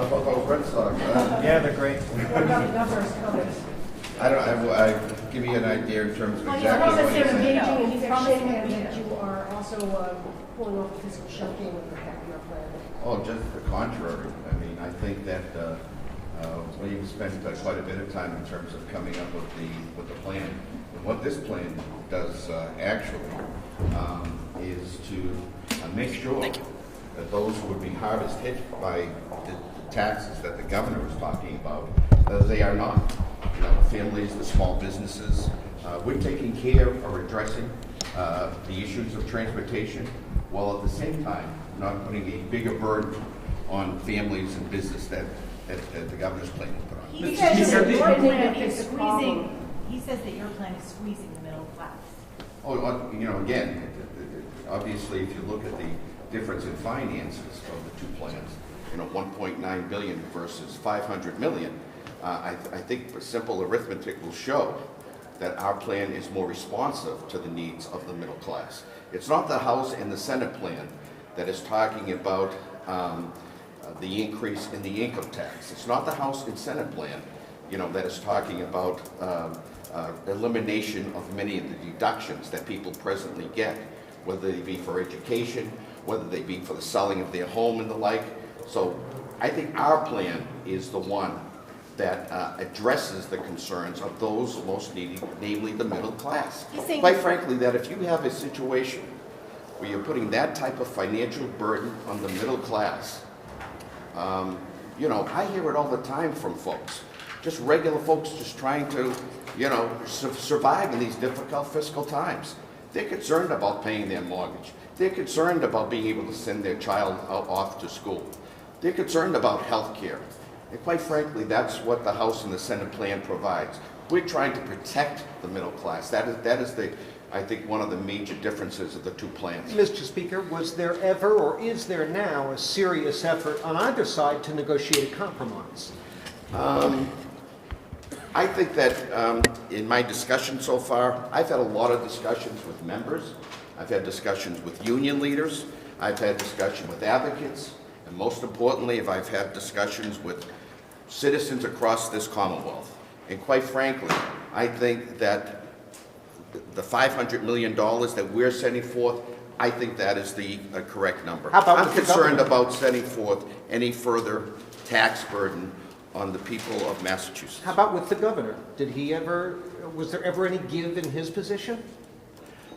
about those Red Sox? Yeah, they're great. What about the governor's comments? I give me an idea in terms of Well, exactly he what promised you're they're saying. engaging in leadership Promising and leadership. that you are also pulling off the fiscal shutdown with the your plan. Oh, just the contrary. I mean, I think that we've spent quite a bit of time in terms of coming up with the plan. And what this plan does actually is to make sure that those who would be hardest hit by the taxes that the governor was talking about, they are not. You know, the families, the small businesses. We're taking care of addressing the issues of transportation, while at the same time not putting a bigger burden on families and business that the governor's plan will put on. He says that your plan is Fix the problem. squeezing, he says that your plan is squeezing the middle class. Oh, you know, again, obviously, if you look at the difference in finances of the two plans, you know, 1.9 billion versus 500 million, I think simple arithmetic will show that our plan is more responsive to the needs of the middle class. It's not the House and the Senate plan that is talking about the increase in the income tax. It's not the House and Senate plan, you know, that is talking about elimination of many of the deductions that people presently get, whether they be for education, whether they be for the selling of their home and the like. So I think our plan is the one that addresses the concerns of those most needy, namely the middle class. Quite frankly, that if you have a situation where you're putting that type of financial burden on the middle class, you know, I hear it all the time from folks, just regular folks just trying to, you know, survive in these difficult fiscal times. They're concerned about paying their mortgage. They're concerned about being able to send their child off to school. They're concerned about health care. And quite frankly, that's what the House and the Senate plan provides. We're trying to protect the middle class. That is the, I think, one of the major differences of the two plans. Mr. Speaker, was there ever or is there now a serious effort on either side to negotiate a compromise? I think that in my discussion so far, I've had a lot of discussions with members. I've had discussions with union leaders. I've had discussion with advocates. And most importantly, I've had discussions with citizens across this Commonwealth. And quite frankly, I think that the $500 million that we're sending forth, I think that is the correct number. How about I'm with the concerned governor? about setting forth any further tax burden on the people of Massachusetts. How about with the governor? Was there ever any give in his position?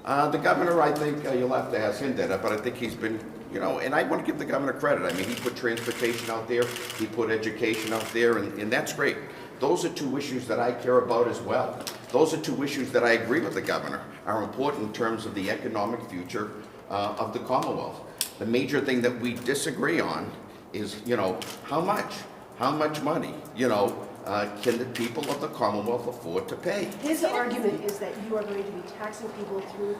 The governor, I think you'll have to ask him that, but I think he's been, you know, and I want to give the governor credit. I mean, he put transportation out there, he put education out there, and that's great. Those are two issues that I care about as well. Those are two issues that I agree with the governor are important in terms of the economic future of the Commonwealth. The major thing that we disagree on is, you know, how much money, you know, can the people of the Commonwealth afford to pay? His argument is that you are going to be taxing people through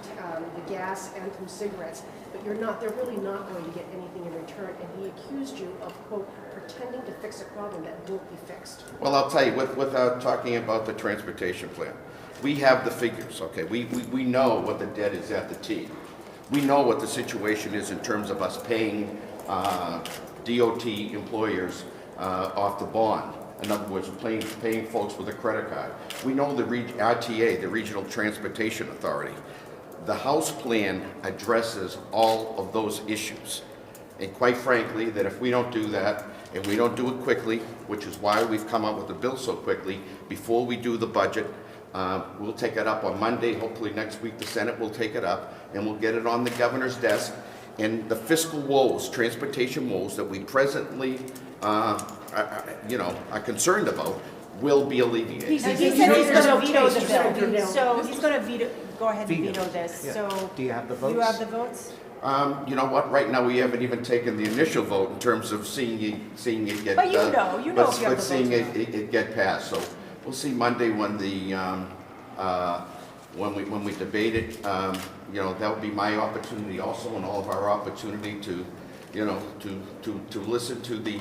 the gas and through cigarettes, but you're not. They're really not going to get anything in return. And he accused you of, quote, pretending to fix a problem that won't be fixed. Well, I'll tell you, without talking about the transportation plan, we have the figures, okay? We know what the debt is at the T. We know what the situation is in terms of us paying DOT employers off the bond. In other words, paying folks with a credit card. We know the RTA, the Regional Transportation Authority. The House plan addresses all of those issues. And quite frankly, that if we don't do that, and we don't do it quickly, which is why we've come up with the bill so quickly, before we do the budget, we'll take it up on Monday. Hopefully next week the Senate will take it up, and we'll get it on the governor's desk. And the fiscal woes, transportation woes that we presently are concerned about will be alleviated. He says he's going to veto the bill, so he's going to go ahead and veto this, Yeah. so. Do you have the votes? You have the votes? You know what, right now we haven't even taken the initial vote in terms of seeing it get. But you know if you have the votes But seeing or it get passed, so we'll see Monday when we debate it. You know, that would be my opportunity also, and all of our opportunity to, you know, to listen to the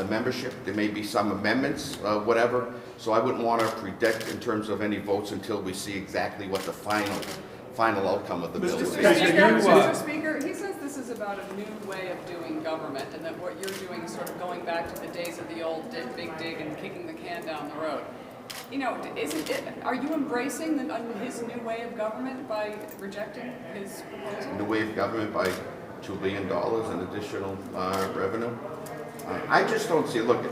membership. There may be some amendments, whatever. So I wouldn't want to predict in terms of any votes until we see exactly what the final outcome of the bill is. Mr. Speaker, he says this is about about a new way of doing government, and that what you're doing is sort of going back to the days of the old big dig and kicking the can down the road. You know, are you embracing his new way of government by rejecting his proposal? The way of government by $2 billion in additional revenue. I just don't see, look,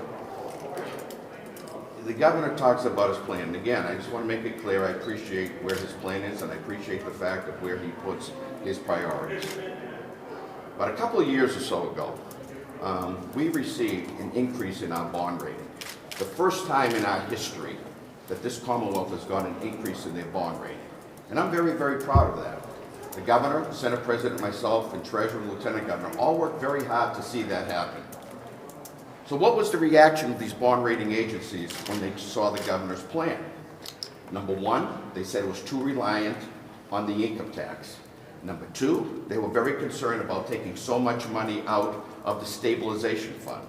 the governor talks about his plan. And again, I just want to make it clear, I appreciate where his plan is, and I appreciate the fact of where he puts his priorities. But a couple of years or so ago, we received an increase in our bond rating. The first time in our history that this Commonwealth has got an increase in their bond rating. And I'm very, very proud of that. The governor, the Senate President, myself, and Treasurer and Lieutenant Governor all worked very hard to see that happen. So what was the reaction of these bond rating agencies when they saw the governor's plan? Number one, they said it was too reliant on the income tax. Number two, they were very concerned about taking so much money out of the stabilization fund.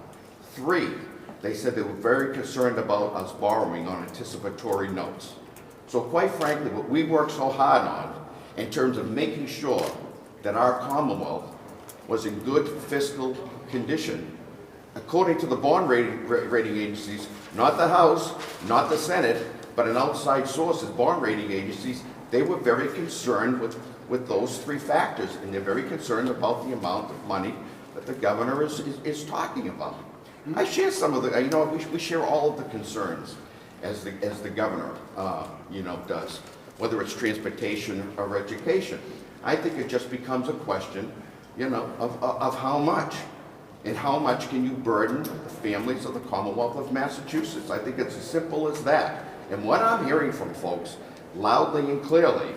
Three, they said they were very concerned about us borrowing on anticipatory notes. So quite frankly, what we worked so hard on in terms of making sure that our Commonwealth was in good fiscal condition, according to the bond rating agencies, not the House, not the Senate, but an outside sources, bond rating agencies, they were very concerned with those three factors, and they're very concerned about the amount of money that the governor is talking about. I share some of the, you know, we share all of the concerns as the governor, you know, does, whether it's transportation or education. I think it just becomes a question, you know, of how much. And how much can you burden the families of the Commonwealth of Massachusetts? I think it's as simple as that. And what I'm hearing from folks, loudly and clearly,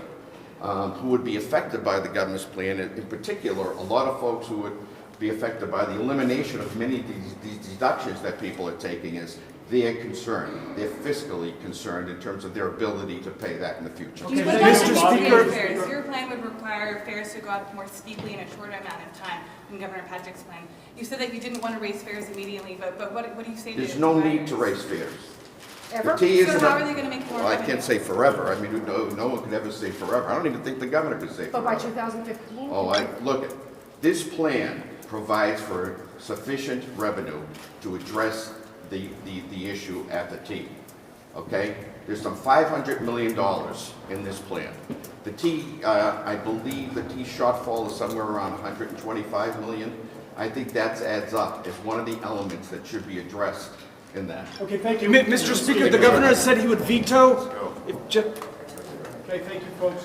who would be affected by the governor's plan, in particular, a lot of folks who would be affected by the elimination of many of these deductions that people are taking, is they're concerned. They're fiscally concerned in terms of their ability to pay that in the future. Okay, But Mr. that's Speaker. fares. Your plan would require fares to go up more steeply in a shorter amount of time than Governor Patrick's plan. You said that you didn't want to raise fares immediately, but what do you say to There's no need to raise fares. Ever? The T So isn't how a- are they going to make more Well, I revenue? can't say forever. I mean, no one could ever say forever. I don't even think the governor could say But by forever. 2015? Oh, look, this plan provides for sufficient revenue to address the issue at the T, okay? There's some $500 million in this plan. The T, I believe the T shortfall is somewhere around 125 million. I think that adds up as one of the elements that should be addressed in that. Okay, thank you. Mr. Speaker, the governor has said he would veto. Okay, thank you, folks.